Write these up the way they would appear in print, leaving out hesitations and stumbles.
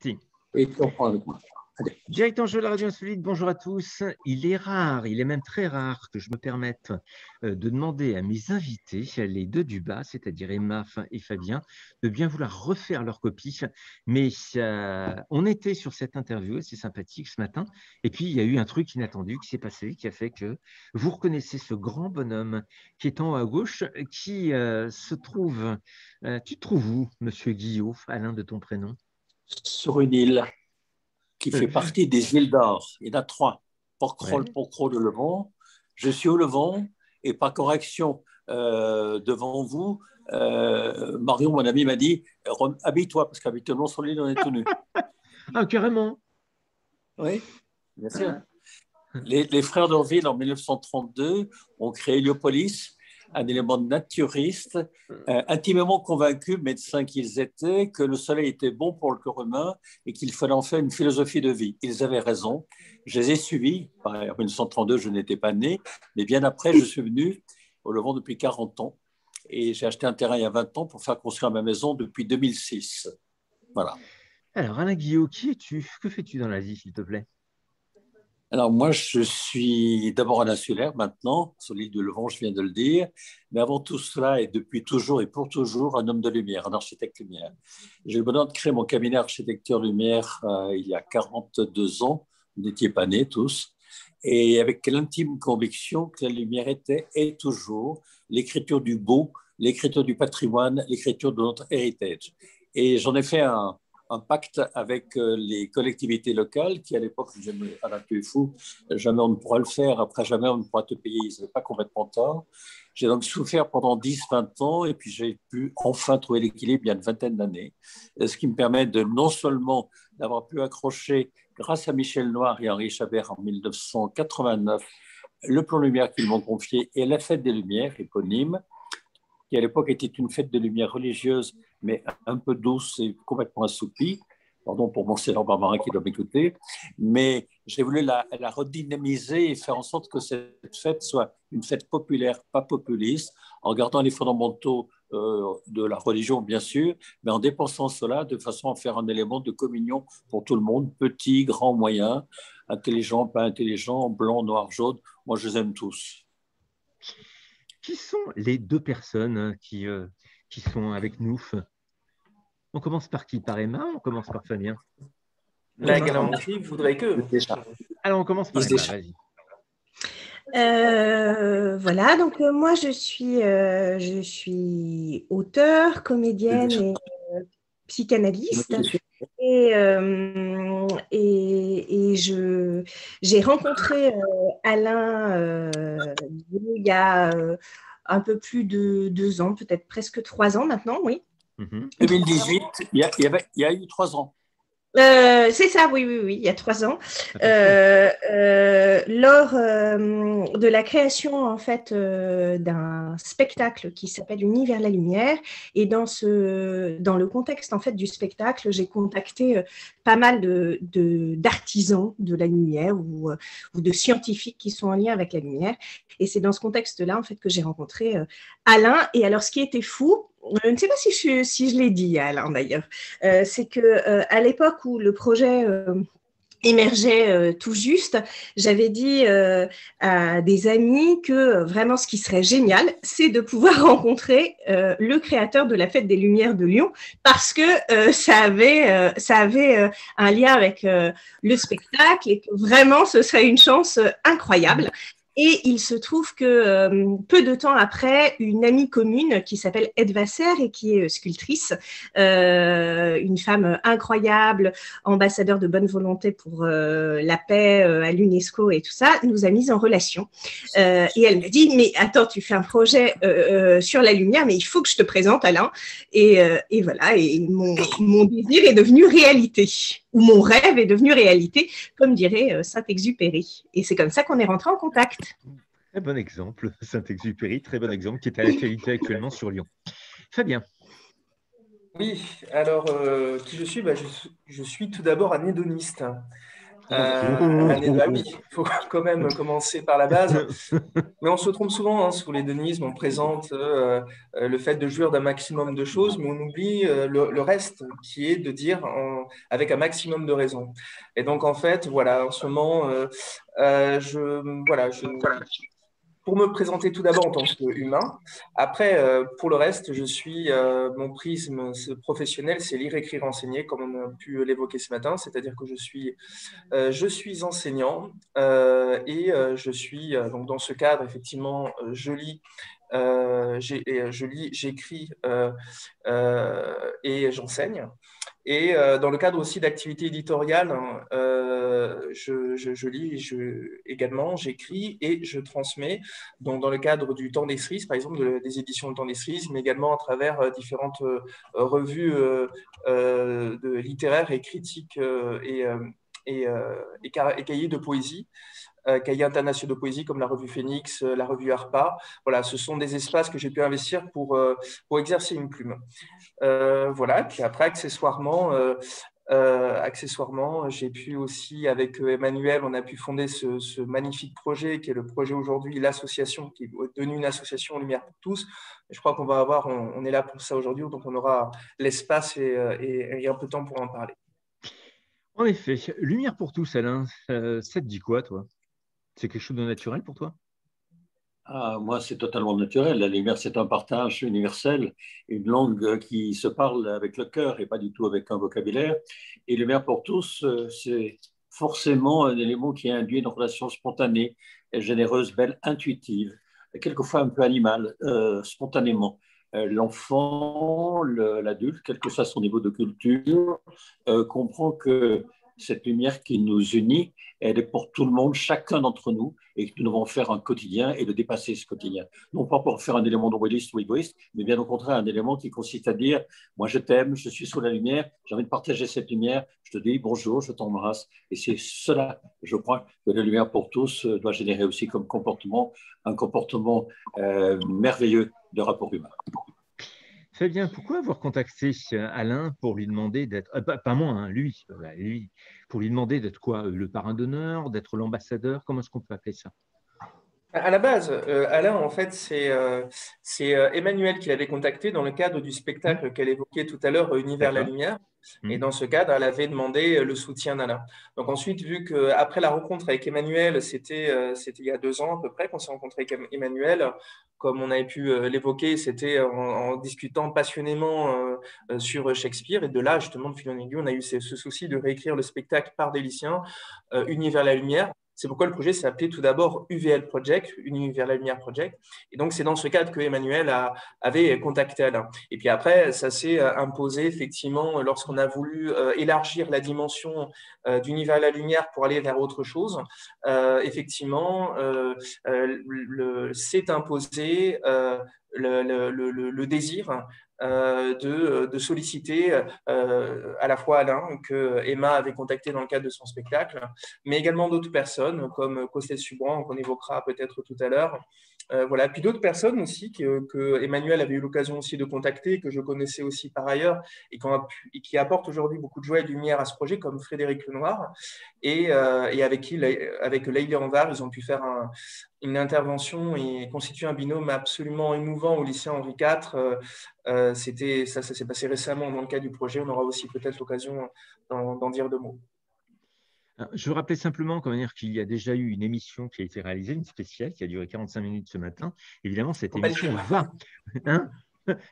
Si. Et tu reprends avec moi. Allez. Direct en jeu de la radio insolite, bonjour à tous. Il est rare, il est même très rare que je me permette de demander à mes invités, les deux du bas, c'est-à-dire Emma et Fabien, de bien vouloir refaire leur copie. Mais on était sur cette interview, c'est sympathique ce matin. Et puis, il y a eu un truc inattendu qui s'est passé, qui a fait que vous reconnaissez ce grand bonhomme qui est en haut à gauche, qui se trouve… tu te trouves où, monsieur Guillaume, Alain de ton prénom? Sur une île qui fait partie des îles d'Or. Il y en a 3. Porquerolles, Ouais. Porquerolles, le Levant. Je suis au Levant et par correction devant vous, Marion, mon ami, m'a dit habille-toi parce qu'habituellement sur l'île, on est tout nu. Ah, carrément. Oui, bien sûr. Les frères d'Orville, en 1932, ont créé Héliopolis, un élément naturiste, intimement convaincus, médecins qu'ils étaient, que le soleil était bon pour le corps humain et qu'il fallait en faire une philosophie de vie. Ils avaient raison. Je les ai suivis. En 1932, je n'étais pas né, mais bien après, je suis venu au Levant depuis 40 ans et j'ai acheté un terrain il y a 20 ans pour faire construire ma maison depuis 2006. Voilà. Alors, Alain Guillaume, qui es-tu? Que fais-tu dans la vie, s'il te plaît? Alors moi, je suis d'abord un insulaire maintenant, sur l'île de Levant, je viens de le dire, mais avant tout cela, et depuis toujours et pour toujours, un homme de lumière, un architecte lumière. J'ai eu le bonheur de créer mon cabinet architecture lumière il y a 42 ans, vous n'étiez pas nés tous, et avec l'intime conviction que la lumière était et toujours l'écriture du beau, l'écriture du patrimoine, l'écriture de notre héritage. Et j'en ai fait un pacte avec les collectivités locales qui, à l'époque, disaient « Alain, tu es fou, jamais on ne pourra le faire, après jamais on ne pourra te payer ». Ils n'avaient pas complètement tort. J'ai donc souffert pendant 10-20 ans et puis j'ai pu enfin trouver l'équilibre il y a une vingtaine d'années, ce qui me permet de non seulement d'avoir pu accrocher, grâce à Michel Noir et Henri Chabert en 1989, le plan lumière qu'ils m'ont confié et la fête des Lumières, éponyme, qui à l'époque était une fête de lumière religieuse, mais un peu douce et complètement assoupie. Pardon pour mon Célor Barbarin qui doit m'écouter. Mais j'ai voulu la redynamiser et faire en sorte que cette fête soit une fête populaire, pas populiste, en gardant les fondamentaux de la religion, bien sûr, mais en dépensant cela de façon à faire un élément de communion pour tout le monde, petit, grand, moyen, intelligent, pas intelligent, blanc, noir, jaune. Moi, je les aime tous. Qui sont les deux personnes qui sont avec nous? On commence par qui? Par Emma ou on commence par Fabien? La galanterie voudrait que. Alors, on commence par Emma, vas-y. Voilà, donc moi je suis auteure, comédienne et psychanalyste. Et j'ai rencontré Alain il y a un peu plus de 2 ans, peut-être presque 3 ans maintenant, oui. 2018, il y a eu 3 ans. C'est ça, oui, il y a 3 ans, lors de la création en fait d'un spectacle qui s'appelle Univers la lumière. Et dans le contexte en fait du spectacle, j'ai contacté pas mal d'artisans de la lumière ou de scientifiques qui sont en lien avec la lumière. Et c'est dans ce contexte-là en fait que j'ai rencontré Alain. Et alors, ce qui était fou, je ne sais pas si je l'ai dit à Alain d'ailleurs, c'est que à l'époque où le projet émergeait tout juste, j'avais dit à des amis que vraiment ce qui serait génial, c'est de pouvoir rencontrer le créateur de la Fête des Lumières de Lyon, parce que ça avait un lien avec le spectacle et que vraiment ce serait une chance incroyable. Et il se trouve que peu de temps après, une amie commune qui s'appelle Ed Vasser et qui est sculptrice, une femme incroyable, ambassadeur de bonne volonté pour la paix à l'UNESCO et tout ça, nous a mis en relation. Et elle m'a dit, mais attends, tu fais un projet sur la lumière, mais il faut que je te présente Alain. Et voilà, et mon désir est devenu réalité, ou mon rêve est devenu réalité, comme dirait Saint-Exupéry. Et c'est comme ça qu'on est rentré en contact. Très bon exemple, Saint-Exupéry, très bon exemple, qui est à l'actualité actuellement sur Lyon. Fabien. Oui, alors, qui je suis? Je suis tout d'abord un hédoniste. Bah oui, il faut quand même commencer par la base. Mais on se trompe souvent sur l'hédonisme. On présente le fait de jouir d'un maximum de choses, mais on oublie le reste, qui est de dire avec un maximum de raison. Et donc, en fait, voilà, en ce moment, pour me présenter tout d'abord en tant qu'humain. Après, pour le reste, mon prisme professionnel, c'est lire, écrire, enseigner, comme on a pu l'évoquer ce matin. C'est-à-dire que je suis enseignant je suis donc dans ce cadre, effectivement, j'écris et j'enseigne. Et dans le cadre aussi d'activités éditoriales, hein, je lis également, j'écris et je transmets. Donc, dans le cadre du Temps des Cerises, par exemple, des éditions du Temps des Cerises, mais également à travers différentes revues littéraires et critiques et cahiers de poésie, cahiers internationaux de poésie comme la revue Phoenix, la revue Harpa. Voilà, ce sont des espaces que j'ai pu investir pour exercer une plume. Voilà, puis après, accessoirement, j'ai pu aussi, avec Emmanuel, on a pu fonder ce magnifique projet qui est le projet aujourd'hui, l'association, qui est devenue une association Lumière pour tous. Je crois on est là pour ça aujourd'hui, donc on aura l'espace et un peu de temps pour en parler. En effet, Lumière pour tous, Alain, ça te dit quoi, toi? C'est quelque chose de naturel pour toi? Ah, moi, c'est totalement naturel. La lumière, c'est un partage universel, une langue qui se parle avec le cœur et pas du tout avec un vocabulaire. Et lumière pour tous, c'est forcément un élément qui induit une relation spontanée, généreuse, belle, intuitive, quelquefois un peu animale, spontanément. L'enfant, l'adulte, quel que soit son niveau de culture, comprend que cette lumière qui nous unit, elle est pour tout le monde, chacun d'entre nous, et que nous devons faire un quotidien et de dépasser ce quotidien. Non pas pour faire un élément drôliste ou égoïste, mais bien au contraire, un élément qui consiste à dire, moi je t'aime, je suis sous la lumière, j'ai envie de partager cette lumière, je te dis bonjour, je t'embrasse. Et c'est cela, je crois, que la lumière pour tous doit générer aussi comme comportement, un comportement merveilleux de rapport humain. Fabien, pourquoi avoir contacté Alain pour lui demander d'être, pas moi, hein, lui, pour lui demander d'être quoi, le parrain d'honneur, d'être l'ambassadeur, comment est-ce qu'on peut appeler ça? À la base, Alain, en fait, c'est Emmanuel qui l'avait contacté dans le cadre du Hum, spectacle qu'elle évoquait tout à l'heure, Univers la D'accord. lumière. Et Hum, dans ce cadre, elle avait demandé le soutien d'Alain. Donc ensuite, vu qu'après la rencontre avec Emmanuel, c'était il y a 2 ans à peu près qu'on s'est rencontré avec Emmanuel, comme on avait pu l'évoquer, c'était en discutant passionnément sur Shakespeare. Et de là, justement, de fil en aiguille, on a eu ce souci de réécrire le spectacle par des lycéens, Univers la lumière. C'est pourquoi le projet s'est appelé tout d'abord UVL Project, Univers la Lumière Project. Et donc, c'est dans ce cadre que Emmanuel avait contacté Alain. Et puis après, ça s'est imposé effectivement lorsqu'on a voulu élargir la dimension d'Univers la Lumière pour aller vers autre chose. Effectivement, s'est imposé le désir de solliciter à la fois Alain, que Emma avait contacté dans le cadre de son spectacle, mais également d'autres personnes comme Costel Subran, qu'on évoquera peut-être tout à l'heure. Voilà. Puis d'autres personnes aussi que Emmanuel avait eu l'occasion aussi de contacter, que je connaissais aussi par ailleurs, et qui apportent aujourd'hui beaucoup de joie et de lumière à ce projet, comme Frédéric Lenoir, et avec Leïla Anvar, ils ont pu faire une intervention et constituer un binôme absolument émouvant au lycée Henri IV. Ça s'est passé récemment dans le cadre du projet. On aura aussi peut-être l'occasion d'en dire 2 mots. Je veux rappeler simplement qu'il y a déjà eu une émission qui a été réalisée, une spéciale qui a duré 45 minutes ce matin. Évidemment, cette émission va, hein,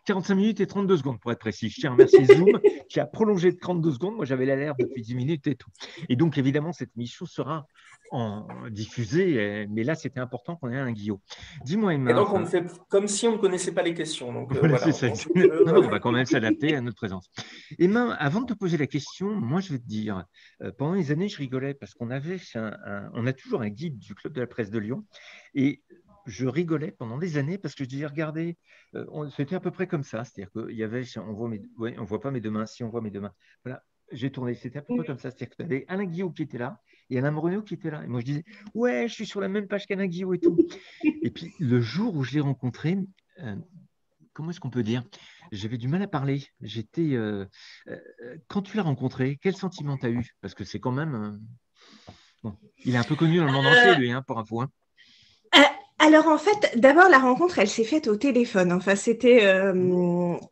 45 minutes et 32 secondes pour être précis. Je tiens à remercier Zoom qui a prolongé de 32 secondes. Moi, j'avais l'alerte depuis 10 minutes et tout. Et donc, évidemment, cette émission sera diffusée. Mais là, c'était important qu'on ait un Guillaume. Dis-moi, Emma. Et donc, on fait comme si on ne connaissait pas les questions. Donc, Voilà, c'est ça. Non, on va quand même jeu. s'adapter à notre présence. Emma, avant de te poser la question, moi, je vais te dire, pendant les années, je rigolais parce qu'on avait on a toujours un guide du Club de la Presse de Lyon. Et je rigolais pendant des années parce que je disais, regardez, c'était à peu près comme ça. C'est-à-dire qu'il y avait, on voit pas mes deux mains, si on voit mes deux mains. Voilà, j'ai tourné, c'était à peu près comme ça. C'est-à-dire que tu avais Alain Guillaume qui était là et Alain Moreno qui était là. Et moi, je disais, ouais, je suis sur la même page qu'Alain Guillaume et tout. Et puis, le jour où je l'ai rencontré, comment est-ce qu'on peut dire? J'avais du mal à parler. Quand tu l'as rencontré, quel sentiment tu as eu? Parce que c'est quand même. Bon. Il est un peu connu dans le monde entier, lui, hein, pour info. Hein. Alors en fait, d'abord la rencontre, elle s'est faite au téléphone. Enfin, c'était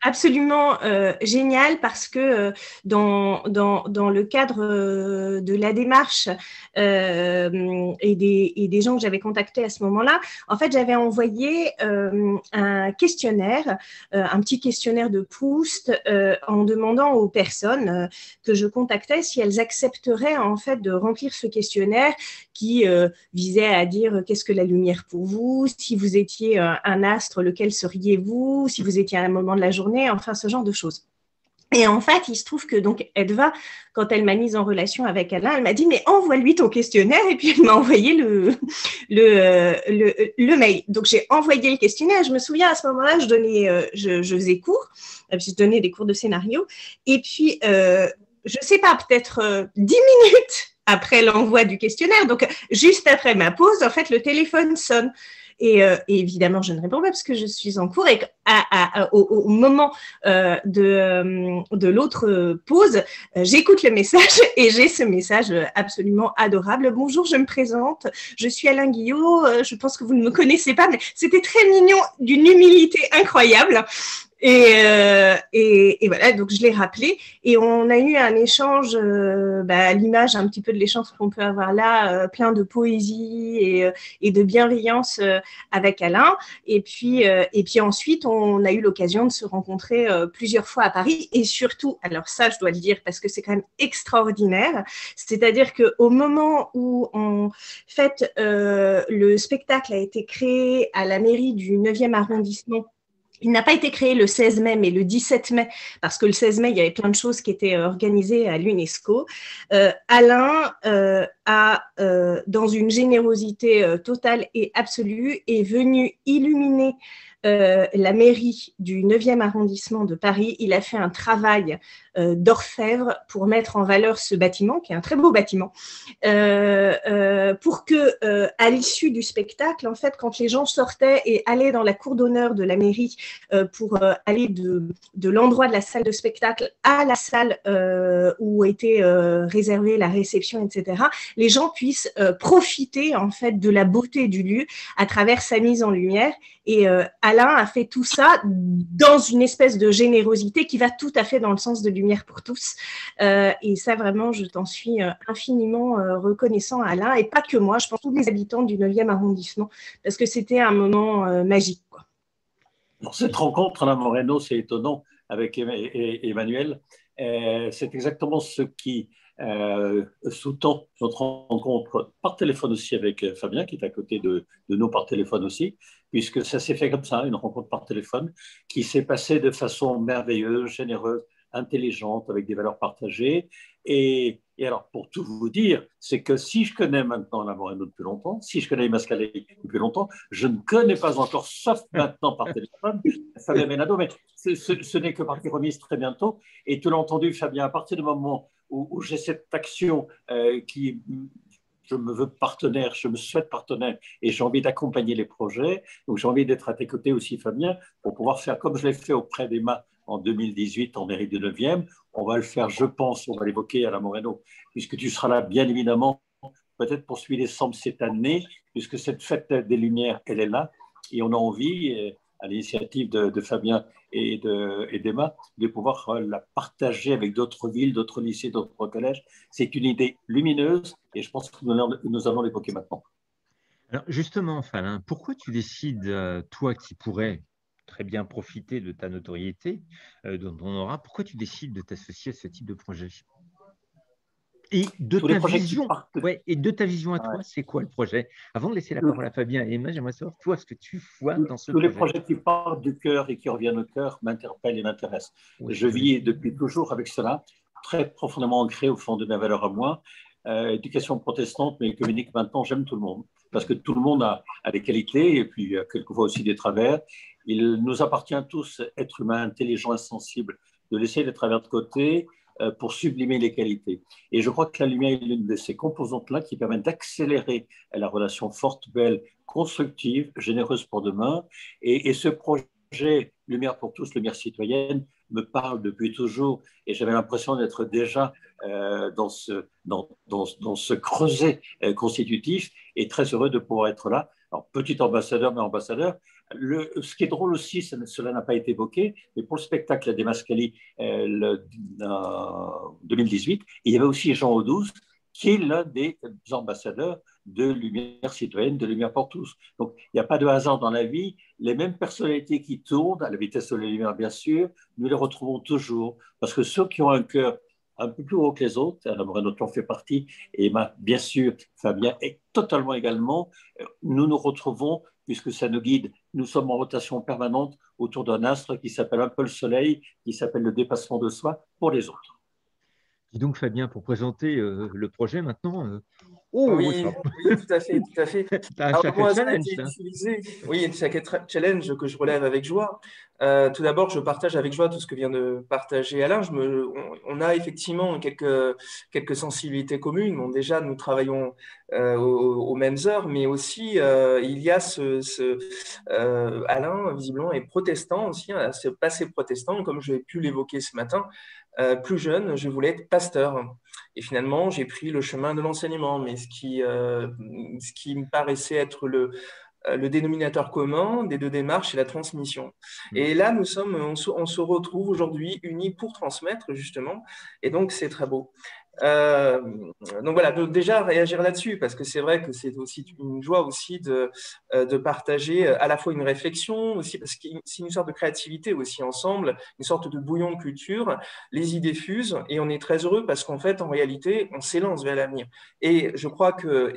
absolument génial parce que dans le cadre de la démarche et des gens que j'avais contactés à ce moment-là, en fait, j'avais envoyé un questionnaire, un petit questionnaire de Proust, en demandant aux personnes que je contactais si elles accepteraient en fait de remplir ce questionnaire qui visait à dire qu'est-ce que la lumière pour vous, si vous étiez un astre, lequel seriez-vous, si vous étiez à un moment de la journée, enfin ce genre de choses. Et en fait, il se trouve que donc Edva, quand elle m'a mise en relation avec Alain, elle m'a dit mais envoie-lui ton questionnaire et puis elle m'a envoyé le mail. Donc j'ai envoyé le questionnaire. Je me souviens à ce moment-là, je faisais cours, je donnais des cours de scénario et puis je sais pas, peut-être 10 minutes après l'envoi du questionnaire, donc juste après ma pause, en fait, le téléphone sonne. Et évidemment, je ne réponds pas parce que je suis en cours. Et au moment de l'autre pause, j'écoute le message et j'ai ce message absolument adorable. Bonjour, je me présente. Je suis Alain Guillot. Je pense que vous ne me connaissez pas, mais c'était très mignon, d'une humilité incroyable. Et voilà, donc je l'ai rappelé et on a eu un échange à l'image un petit peu de l'échange qu'on peut avoir là, plein de poésie et de bienveillance avec Alain. Et puis ensuite, on a eu l'occasion de se rencontrer plusieurs fois à Paris et surtout, alors ça, je dois le dire parce que c'est quand même extraordinaire, c'est-à-dire qu'au moment où en fait le spectacle a été créé à la mairie du 9e arrondissement. Il n'a pas été créé le 16 mai, mais le 17 mai, parce que le 16 mai, il y avait plein de choses qui étaient organisées à l'UNESCO. Alain dans une générosité totale et absolue, est venu illuminer la mairie du 9e arrondissement de Paris. Il a fait un travail d'orfèvre pour mettre en valeur ce bâtiment, qui est un très beau bâtiment, pour que, à l'issue du spectacle, en fait, quand les gens sortaient et allaient dans la cour d'honneur de la mairie pour aller de l'endroit de la salle de spectacle à la salle où était réservée la réception, etc., les gens puissent profiter en fait de la beauté du lieu à travers sa mise en lumière. Et Alain a fait tout ça dans une espèce de générosité qui va tout à fait dans le sens de lumière pour tous. Et ça, vraiment, je t'en suis infiniment reconnaissant, Alain. Et pas que moi, je pense tous les habitants du 9e arrondissement, parce que c'était un moment magique, quoi. Dans cette rencontre, Alain Moreno, c'est étonnant, avec Emmanuel, c'est exactement ce qui sous-tend notre rencontre par téléphone aussi avec Fabien, qui est à côté de nous par téléphone aussi, puisque ça s'est fait comme ça, une rencontre par téléphone, qui s'est passée de façon merveilleuse, généreuse, intelligente, avec des valeurs partagées. Et alors, pour tout vous dire, c'est que si je connais maintenant Alain Moreno depuis longtemps, si je connais Mascalé depuis longtemps, je ne connais pas encore, sauf maintenant par téléphone, Fabien Menado, mais ce n'est que partie remise très bientôt. Et tu l'as entendu, Fabien, à partir du moment où j'ai cette action qui... Je me veux partenaire, je me souhaite partenaire et j'ai envie d'accompagner les projets. Donc, j'ai envie d'être à tes côtés aussi, Fabien, pour pouvoir faire comme je l'ai fait auprès d'Emma en 2018 en mairie du 9e. On va le faire, je pense, on va l'évoquer à la Moreno, puisque tu seras là, bien évidemment, peut-être pour 8 décembre cette année, puisque cette fête des Lumières, elle est là. Et on a envie, à l'initiative de Fabien et d'Emma, de pouvoir la partager avec d'autres villes, d'autres lycées, d'autres collèges. C'est une idée lumineuse et je pense que nous allons l'évoquer maintenant. Alors justement, Fabien, pourquoi tu décides, toi qui pourrais très bien profiter de ta notoriété, dont on aura, pourquoi tu décides de t'associer à ce type de projet? Et de ta vision, et de ta vision à toi, c'est quoi le projet? Avant de laisser la parole à Fabien et Emma, j'aimerais savoir, toi, ce que tu vois dans ce projet. Tous les projets qui partent du cœur et qui reviennent au cœur m'interpellent et m'intéressent. Oui, je vis depuis toujours avec cela, très profondément ancré au fond de mes valeurs à moi. Éducation protestante, mais écuménique maintenant, j'aime tout le monde, parce que tout le monde a des qualités et puis quelquefois aussi des travers. Il nous appartient tous, êtres humains intelligents et sensibles, de laisser les travers de côté pour sublimer les qualités. Et je crois que la lumière est l'une de ces composantes-là qui permettent d'accélérer la relation forte, belle, constructive, généreuse pour demain. Et ce projet Lumière pour tous, Lumière citoyenne, me parle depuis toujours et j'avais l'impression d'être déjà dans ce creuset constitutif et très heureux de pouvoir être là. Alors, petit ambassadeur, mais ambassadeur. Ce qui est drôle aussi, cela n'a pas été évoqué, mais pour le spectacle des Mascali 2018, il y avait aussi Jean Audouze, qui est l'un des ambassadeurs de Lumière citoyenne, de Lumière pour tous. Donc, il n'y a pas de hasard dans la vie. Les mêmes personnalités qui tournent, à la vitesse de la lumière, bien sûr, nous les retrouvons toujours. Parce que ceux qui ont un cœur un peu plus haut que les autres, Alain Moreno en fait partie, et bien sûr, Fabien est totalement également, nous nous retrouvons, puisque ça nous guide, nous sommes en rotation permanente autour d'un astre qui s'appelle un peu le soleil, qui s'appelle le dépassement de soi pour les autres. Dis donc, Fabien, pour présenter le projet maintenant. Oui, oui, tout à fait, tout à fait. Tu as un Alors, sacré moi, ça a challenge, été ça. utilisé. Oui, un sacré challenge que je relève avec joie. Tout d'abord, je partage avec joie tout ce que vient de partager Alain. On a effectivement quelques sensibilités communes. Bon, déjà, nous travaillons aux mêmes heures, mais aussi, il y a Alain, visiblement, est protestant aussi, a ce passé protestant, comme je l'ai pu l'évoquer ce matin. Plus jeune, je voulais être pasteur. Et finalement, j'ai pris le chemin de l'enseignement. Mais ce qui me paraissait être le dénominateur commun des deux démarches, c'est la transmission. Et là, on se retrouve aujourd'hui unis pour transmettre, justement. Et donc, c'est très beau. Euh, donc voilà, donc déjà réagir là-dessus, parce que c'est vrai que c'est aussi une joie aussi de partager à la fois une réflexion, aussi parce que c'est une sorte de créativité aussi ensemble, une sorte de bouillon de culture, les idées fusent et on est très heureux parce qu'en fait, en réalité, on s'élance vers l'avenir. Et je crois que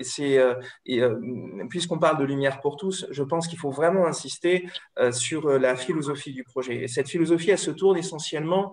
puisqu'on parle de lumière pour tous, je pense qu'il faut vraiment insister sur la philosophie du projet. Et cette philosophie, elle se tourne essentiellement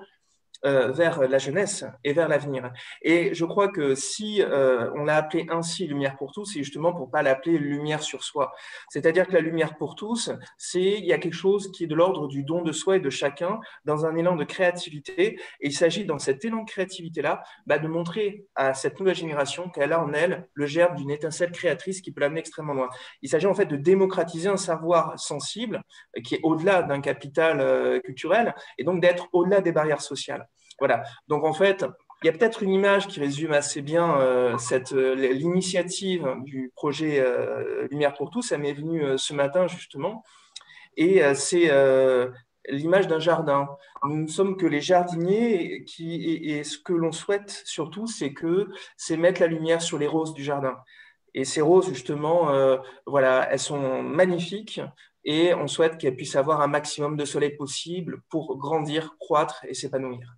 vers la jeunesse et vers l'avenir. Et je crois que si on l'a appelé ainsi lumière pour tous, c'est justement pour pas l'appeler lumière sur soi. C'est-à-dire que la lumière pour tous, il y a quelque chose qui est de l'ordre du don de soi et de chacun dans un élan de créativité. Et il s'agit dans cet élan de créativité-là de montrer à cette nouvelle génération qu'elle a en elle le germe d'une étincelle créatrice qui peut l'amener extrêmement loin. Il s'agit en fait de démocratiser un savoir sensible qui est au-delà d'un capital culturel et donc d'être au-delà des barrières sociales. Voilà. Donc, en fait, il y a peut-être une image qui résume assez bien l'initiative du projet Lumière pour tous. Ça m'est venu ce matin, justement. Et c'est l'image d'un jardin. Nous ne sommes que les jardiniers et ce que l'on souhaite surtout, c'est mettre la lumière sur les roses du jardin. Et ces roses, justement, voilà, elles sont magnifiques et on souhaite qu'elles puissent avoir un maximum de soleil possible pour grandir, croître et s'épanouir.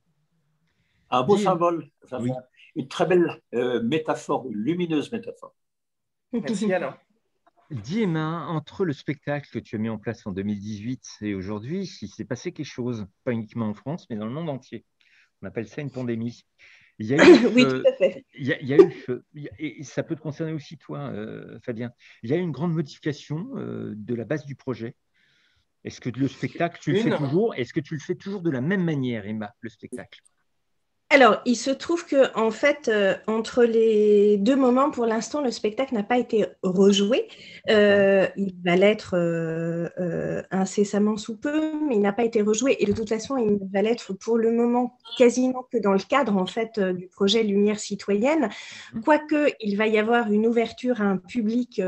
Un beau symbole, oui. une très belle métaphore, une lumineuse métaphore. Merci Alain. Dis Emma, entre le spectacle que tu as mis en place en 2018 et aujourd'hui, il s'est passé quelque chose, pas uniquement en France, mais dans le monde entier. On appelle ça une pandémie. Il y a eu, oui, tout à fait. Et ça peut te concerner aussi toi, Fabien, il y a eu une grande modification de la base du projet. Est-ce que le spectacle, tu le fais toujours? Est-ce que tu le fais toujours de la même manière, Emma, le spectacle? Alors, il se trouve que en fait, entre les deux moments, pour l'instant, le spectacle n'a pas été rejoué. Il va l'être incessamment sous peu, mais il n'a pas été rejoué. Et de toute façon, il ne va l'être pour le moment quasiment que dans le cadre en fait du projet Lumière citoyenne. Quoique, il va y avoir une ouverture à un public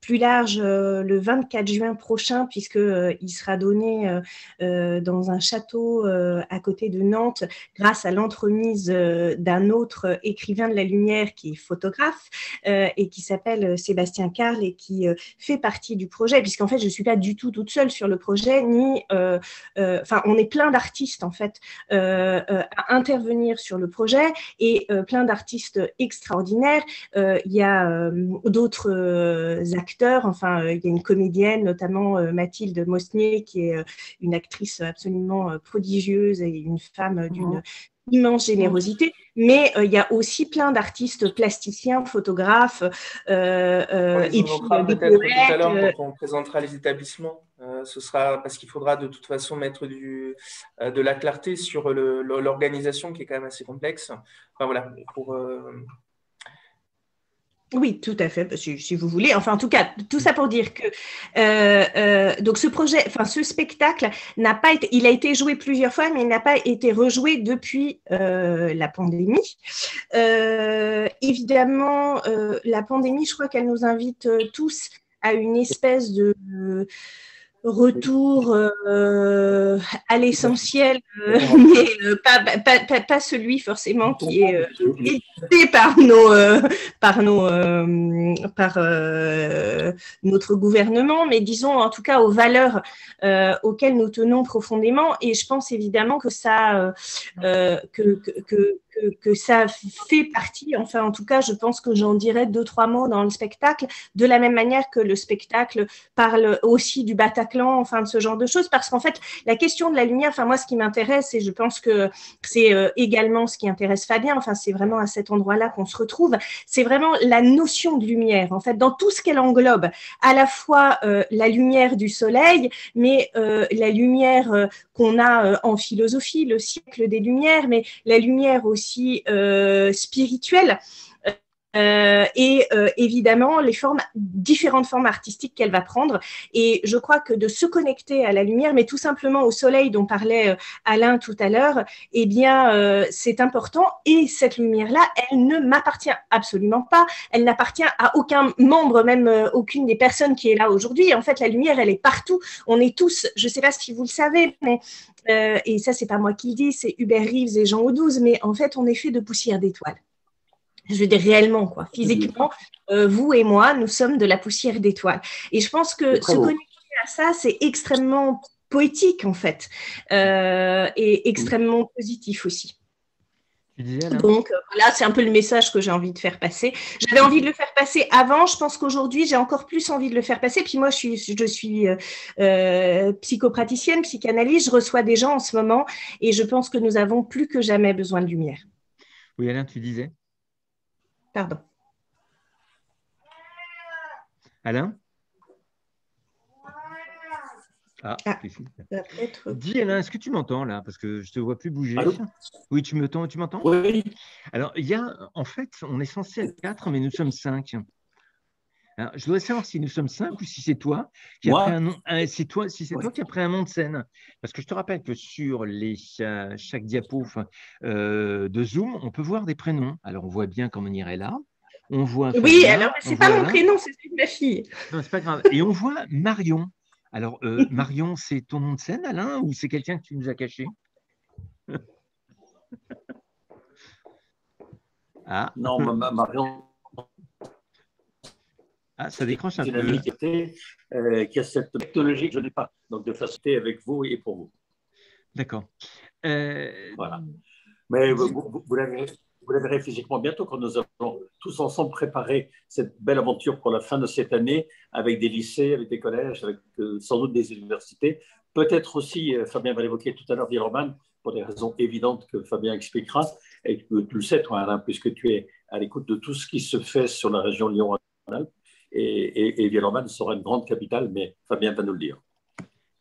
plus large le 24 juin prochain, puisque il sera donné dans un château à côté de Nantes, grâce à l'entremise d'un autre écrivain de la lumière qui est photographe et qui s'appelle Sébastien Carle et qui fait partie du projet, puisqu'en fait je ne suis pas du tout toute seule sur le projet, on est plein d'artistes en fait à intervenir sur le projet et plein d'artistes extraordinaires. Il y a d'autres acteurs, il y a une comédienne, notamment Mathilde Mosnier, qui est une actrice absolument prodigieuse et une femme d'une immense générosité, mais il y a aussi plein d'artistes plasticiens, photographes, et puis peut-être tout à l'heure quand on présentera les établissements, ce sera parce qu'il faudra de toute façon mettre de la clarté sur l'organisation qui est quand même assez complexe. Enfin voilà, Oui, tout à fait, si vous voulez. Enfin, en tout cas, tout ça pour dire que donc ce projet, enfin ce spectacle n'a pas été, il a été joué plusieurs fois, mais il n'a pas été rejoué depuis la pandémie. Évidemment, la pandémie, je crois qu'elle nous invite tous à une espèce de retour à l'essentiel, mais pas celui forcément qui est édité par notre gouvernement, mais disons en tout cas aux valeurs auxquelles nous tenons profondément. Et je pense évidemment que ça que ça fait partie, enfin en tout cas je pense que j'en dirais 2-3 mots dans le spectacle, de la même manière que le spectacle parle aussi du Bataclan, enfin de ce genre de choses, parce qu'en fait la question de la lumière, enfin moi ce qui m'intéresse, et je pense que c'est également ce qui intéresse Fabien, enfin c'est vraiment à cet endroit-là qu'on se retrouve, c'est vraiment la notion de lumière, en fait dans tout ce qu'elle englobe, à la fois la lumière du soleil, mais la lumière qu'on a en philosophie, le siècle des Lumières, mais la lumière aussi spirituelle. Et évidemment les différentes formes artistiques qu'elle va prendre. Et je crois que de se connecter à la lumière, mais tout simplement au soleil dont parlait Alain tout à l'heure, eh bien, c'est important. Et cette lumière-là, elle ne m'appartient absolument pas. Elle n'appartient à aucun membre, même aucune des personnes qui est là aujourd'hui. En fait, la lumière, elle est partout. On est tous, je ne sais pas si vous le savez, mais et ça, c'est pas moi qui le dis, c'est Hubert Reeves et Jean Audouze, mais en fait, on est fait de poussière d'étoiles. Je veux dire réellement, quoi. Physiquement, vous et moi, nous sommes de la poussière d'étoiles. Et je pense que se connecter à ça, c'est extrêmement poétique, en fait, et extrêmement positif aussi. Donc, voilà, c'est un peu le message que j'ai envie de faire passer. J'avais envie de le faire passer avant. Je pense qu'aujourd'hui, j'ai encore plus envie de le faire passer. Puis moi, je suis psychopraticienne, psychanalyste. Je reçois des gens en ce moment et je pense que nous avons plus que jamais besoin de lumière. Oui, Alain, tu disais? Pardon. Alain? Dis Alain, est-ce que tu m'entends là? Parce que je ne te vois plus bouger. Allô? Oui, tu m'entends? Oui. Alors, en fait, on est censé être 4, mais nous sommes 5. Alors, je dois savoir si nous sommes 5 ou si c'est toi qui as pris un nom. C'est toi qui as pris un nom de scène. Parce que je te rappelle que sur chaque diapo de Zoom, on peut voir des prénoms. Alors, on voit bien Mirella. On voit oui, Fabien, alors c'est pas mon prénom, c'est celui de ma fille. Non, c'est pas grave. Et on voit Marion. Alors, Marion, c'est ton nom de scène, Alain, ou c'est quelqu'un que tu nous as caché? Non, Marion. Ça décroche un peu. Une qui a cette technologie que je n'ai pas, donc de faciliter avec vous et pour vous. D'accord. Voilà. Mais vous la verrez physiquement bientôt quand nous allons tous ensemble préparer cette belle aventure pour la fin de cette année avec des lycées, avec des collèges, avec sans doute des universités. Peut-être aussi, Fabien va l'évoquer tout à l'heure, Villeurbanne, pour des raisons évidentes que Fabien expliquera. Et tu le sais, toi, Alain, puisque tu es à l'écoute de tout ce qui se fait sur la région Lyon-Rhône-Alpes. Et Villeurbanne sera une grande capitale, mais Fabien va nous le dire.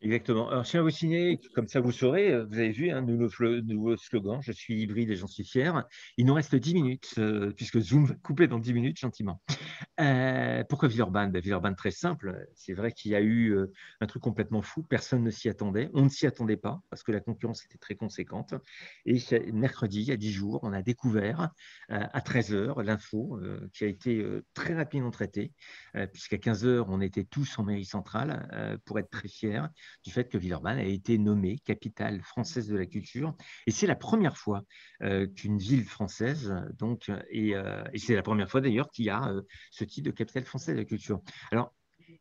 Exactement. Alors, je tiens à vous signer, comme ça vous saurez, vous avez vu, nouveau slogan, je suis hybride et j'en suis fier. Il nous reste 10 minutes, puisque Zoom va couper dans 10 minutes, gentiment. Pourquoi Villeurbanne? Villeurbanne, très simple. C'est vrai qu'il y a eu un truc complètement fou, personne ne s'y attendait. On ne s'y attendait pas, parce que la concurrence était très conséquente. Et mercredi, il y a 10 jours, on a découvert à 13h l'info qui a été très rapidement traitée, puisqu'à 15h, on était tous en mairie centrale, pour être très fiers du fait que Villeurbanne a été nommée capitale française de la culture. Et c'est la première fois qu'une ville française, donc, et c'est la première fois d'ailleurs qu'il y a ce type de capitale française de la culture. Alors,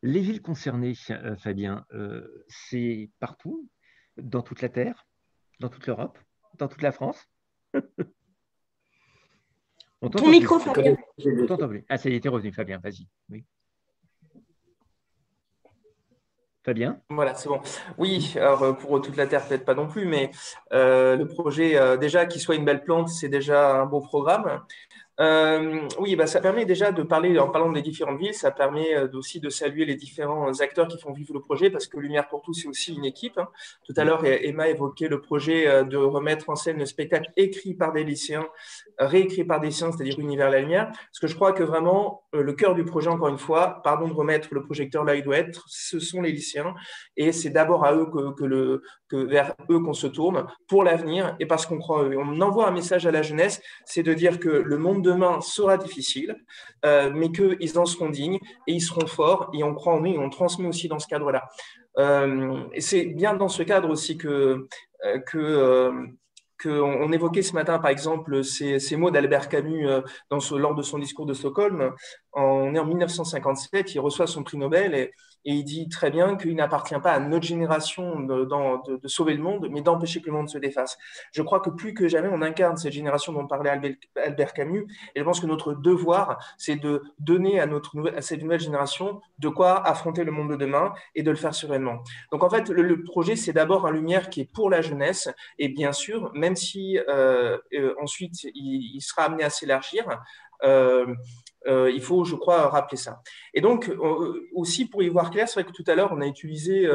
les villes concernées, Fabien, c'est partout, dans toute la Terre, dans toute l'Europe, dans toute la France. Ton micro, Fabien. On t'entend plus. Ah, ça y est, t'es revenu, Fabien, vas-y. Oui. Fabien? Voilà, c'est bon. Oui, alors pour toute la Terre, peut-être pas non plus, mais le projet, déjà, qu'il soit une belle plante, c'est déjà un beau programme. Oui, bah, ça permet déjà de parler, en parlant des différentes villes, ça permet aussi de saluer les différents acteurs qui font vivre le projet, parce que Lumière pour tous, c'est aussi une équipe, hein. Tout à l'heure, Emma évoquait le projet de remettre en scène le spectacle écrit par des lycéens, réécrit par des lycéens, c'est-à-dire Univers la Lumière. Parce que je crois que vraiment, le cœur du projet, encore une fois, pardon de remettre le projecteur là où il doit être, ce sont les lycéens. Et c'est d'abord à eux vers eux qu'on se tourne pour l'avenir et parce qu'on croit en eux. On envoie un message à la jeunesse, c'est de dire que le monde demain sera difficile, mais qu'ils en seront dignes et ils seront forts et on croit en eux et on transmet aussi dans ce cadre-là. Et c'est bien dans ce cadre aussi qu'on évoquait ce matin, par exemple, ces mots d'Albert Camus lors de son discours de Stockholm. On est en 1957, il reçoit son prix Nobel et il dit très bien qu'il n'appartient pas à notre génération de sauver le monde, mais d'empêcher que le monde se défasse. Je crois que plus que jamais, on incarne cette génération dont parlait Albert Camus, et je pense que notre devoir, c'est de donner à cette nouvelle génération de quoi affronter le monde de demain et de le faire sereinement. Donc en fait, le projet, c'est d'abord un Lumière qui est pour la jeunesse, et bien sûr, même si ensuite il sera amené à s'élargir, il faut, je crois, rappeler ça. Et donc, aussi, pour y voir clair, c'est vrai que tout à l'heure, on a utilisé,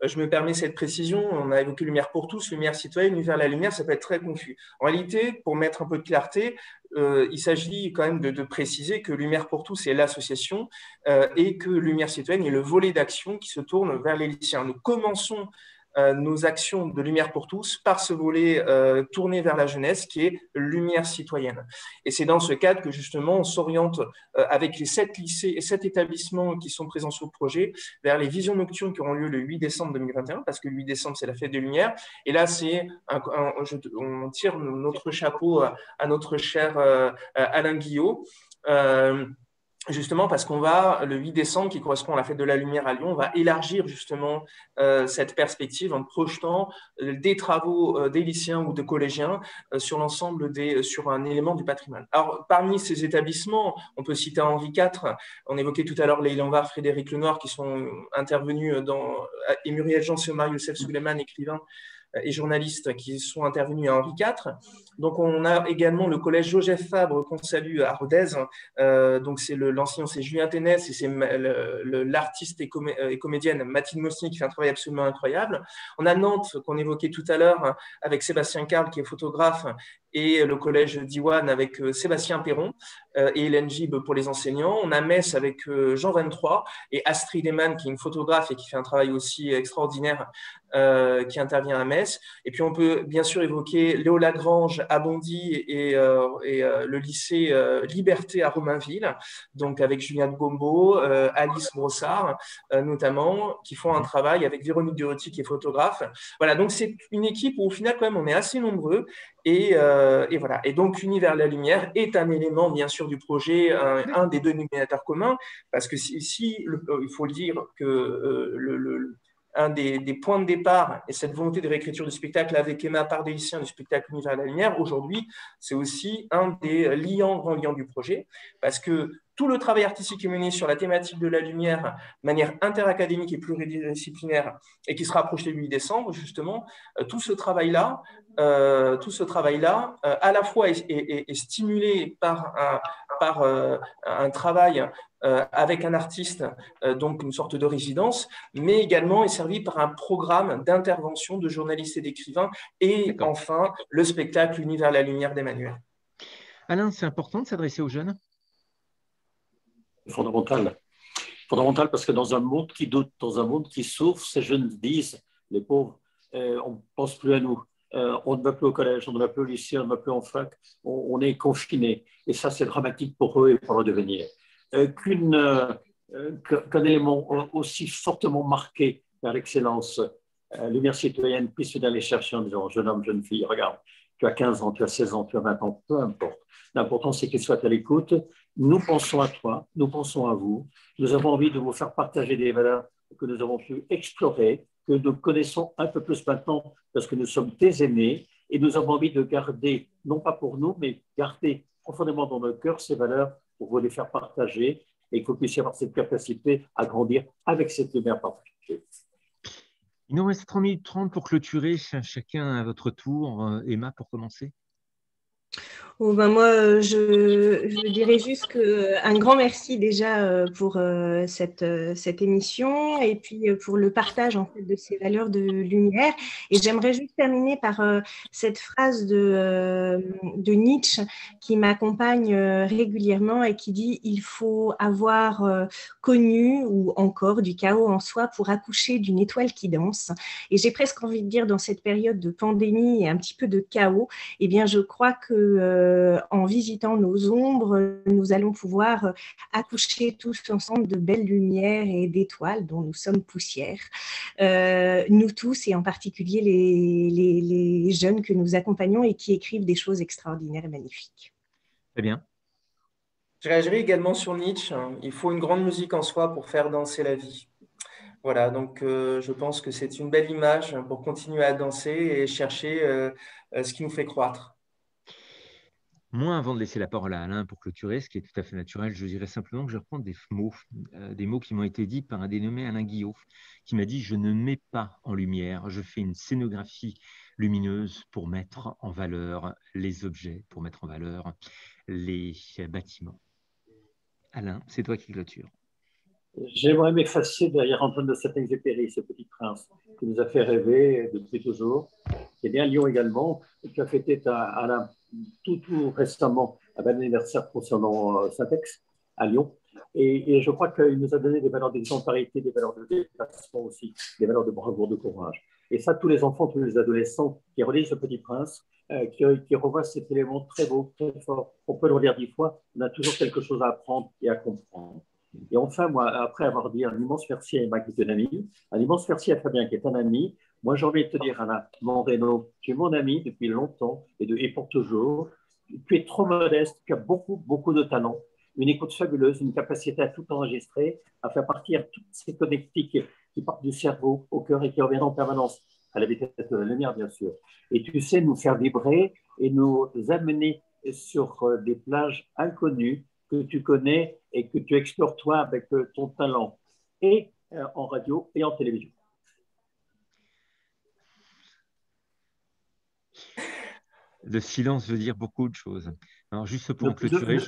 je me permets cette précision, on a évoqué Lumière pour tous, Lumière citoyenne, Univers la Lumière, ça peut être très confus. En réalité, pour mettre un peu de clarté, il s'agit quand même de préciser que Lumière pour tous est l'association et que Lumière citoyenne est le volet d'action qui se tourne vers les lycéens. Nous commençons nos actions de Lumière pour tous par ce volet tourné vers la jeunesse qui est Lumière citoyenne. Et c'est dans ce cadre que justement on s'oriente avec les 7 lycées et 7 établissements qui sont présents sur le projet vers les visions nocturnes qui auront lieu le 8 décembre 2021 parce que le 8 décembre c'est la fête des Lumières. Et là on tire notre chapeau à notre cher Alain Guillot. Justement parce qu'on va, le 8 décembre, qui correspond à la fête de la lumière à Lyon, on va élargir justement cette perspective en projetant des travaux des lycéens ou de collégiens sur l'ensemble sur un élément du patrimoine. Alors, parmi ces établissements, on peut citer Henri IV, on évoquait tout à l'heure Leïla Var, Frédéric Lenoir, qui sont intervenus et Muriel Jean, Omar Youssef Suleiman, écrivain, et journalistes qui sont intervenus à Henri IV. Donc, on a également le collège Joseph Fabre qu'on salue à Rodez. Donc, c'est l'enseignant, c'est Julien Ténès et c'est l'artiste et comédienne Mathilde Mosnier qui fait un travail absolument incroyable. On a Nantes qu'on évoquait tout à l'heure avec Sébastien Carl qui est photographe et le collège Diwan avec Sébastien Perron et Hélène Gib pour les enseignants. On a Metz avec Jean 23 et Astrid Eman qui est une photographe et qui fait un travail aussi extraordinaire qui intervient à Metz. Et puis on peut bien sûr évoquer Léo Lagrange à Bondy et le lycée Liberté à Romainville, donc avec Juliette Gombeau, Alice Brossard notamment, qui font un travail avec Véronique Durutti qui est photographe. Voilà, donc c'est une équipe où au final quand même on est assez nombreux. Et voilà. Et donc, Univers la Lumière est un élément, bien sûr, du projet, un des deux dénominateurs communs, parce que il faut le dire que un des points de départ et cette volonté de réécriture du spectacle avec Emma par des lycéens du spectacle Univers la Lumière, aujourd'hui, c'est aussi un des grands liants du projet, parce que tout le travail artistique est mené sur la thématique de la lumière de manière interacadémique et pluridisciplinaire et qui sera projeté le 8 décembre, justement, tout ce travail-là, à la fois est stimulé par un travail avec un artiste, donc une sorte de résidence, mais également est servi par un programme d'intervention de journalistes et d'écrivains, et enfin le spectacle Univers la Lumière d'Emmanuel. Alain, c'est important de s'adresser aux jeunes? Fondamental. Fondamental parce que dans un monde qui doute, dans un monde qui souffre, ces jeunes disent, les pauvres, on ne pense plus à nous. On ne va plus au collège, on ne va plus au lycée, on ne va plus en fac, on est confinés. Et ça, c'est dramatique pour eux et pour leur devenir. Qu'un élément aussi fortement marqué vers l'excellence, Lumière citoyenne puisse d'aller chercher en disant, jeune homme, jeune fille, regarde, tu as 15 ans, tu as 16 ans, tu as 20 ans, peu importe. L'important, c'est qu'il soit à l'écoute. Nous pensons à toi, nous pensons à vous. Nous avons envie de vous faire partager des valeurs que nous avons pu explorer, que nous connaissons un peu plus maintenant parce que nous sommes tes aînés et nous avons envie de garder, non pas pour nous, mais garder profondément dans nos cœurs ces valeurs pour vous les faire partager et que vous puissiez avoir cette capacité à grandir avec cette lumière partagée. Il nous reste 3 minutes 30 pour clôturer, chacun à votre tour. Emma, pour commencer. Oh, ben moi, je dirais juste un grand merci déjà pour cette émission et puis pour le partage en fait, de ces valeurs de lumière. Et j'aimerais juste terminer par cette phrase de Nietzsche qui m'accompagne régulièrement et qui dit: il faut avoir connu ou encore du chaos en soi pour accoucher d'une étoile qui danse. Et j'ai presque envie de dire, dans cette période de pandémie et un petit peu de chaos, eh bien, je crois que en visitant nos ombres, nous allons pouvoir accoucher tous ensemble de belles lumières et d'étoiles dont nous sommes poussière. Nous tous, et en particulier les jeunes que nous accompagnons et qui écrivent des choses extraordinaires et magnifiques. Très bien. Je réagirai également sur Nietzsche. Il faut une grande musique en soi pour faire danser la vie. Voilà, donc je pense que c'est une belle image pour continuer à danser et chercher ce qui nous fait croître. Moi, avant de laisser la parole à Alain pour clôturer, ce qui est tout à fait naturel, je dirais simplement que je reprends des mots qui m'ont été dits par un dénommé Alain Guillot, qui m'a dit: je ne mets pas en lumière, je fais une scénographie lumineuse pour mettre en valeur les objets, pour mettre en valeur les bâtiments. Alain, c'est toi qui clôture. J'aimerais m'effacer derrière Antoine de Saint-Exupéry, ce petit prince qui nous a fait rêver depuis toujours, qui est né à Lyon également, et qui a fêté tout récemment un bel anniversaire concernant Saint-Ex à Lyon. Et je crois qu'il nous a donné des valeurs d'exemplarité, des valeurs de déplacement aussi, des valeurs de bravoure, de courage. Et ça, tous les enfants, tous les adolescents qui relisent ce petit prince, qui revoient cet élément très beau, très fort, on peut le relire 10 fois, on a toujours quelque chose à apprendre et à comprendre. Et enfin, moi, après avoir dit un immense merci à Emma, qui est une amie, un immense merci à Fabien, qui est un ami, moi, j'ai envie de te dire, Alain Moreno, tu es mon ami depuis longtemps et pour toujours. Tu es trop modeste, tu as beaucoup, beaucoup de talent, une écoute fabuleuse, une capacité à tout enregistrer, à faire partir toutes ces connectiques qui partent du cerveau au cœur et qui reviennent en permanence, à la vitesse de la lumière, bien sûr. Et tu sais nous faire vibrer et nous amener sur des plages inconnues que tu connais et que tu explores toi avec ton talent, et en radio et en télévision. Le silence veut dire beaucoup de choses. Alors, juste pour clôturer,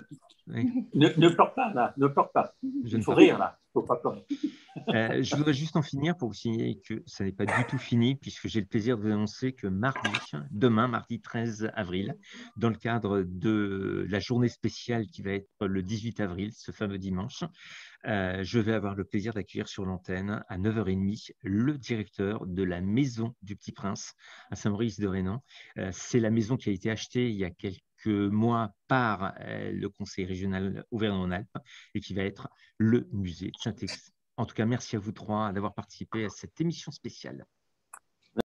ne pleure pas, là, ne pleure pas. Il faut rire, là, il ne faut pas pleurer. Je voudrais juste en finir pour vous signaler que ça n'est pas du tout fini, puisque j'ai le plaisir de vous annoncer que demain, mardi 13 avril, dans le cadre de la journée spéciale qui va être le 18 avril, ce fameux dimanche, je vais avoir le plaisir d'accueillir sur l'antenne à 9h30 le directeur de la Maison du Petit Prince à Saint-Maurice-de-Rénan. C'est la maison qui a été achetée il y a quelques mois par le Conseil régional Auvergne-Rhône-Alpes et qui va être le musée de Saint-Ex. En tout cas, merci à vous trois d'avoir participé à cette émission spéciale.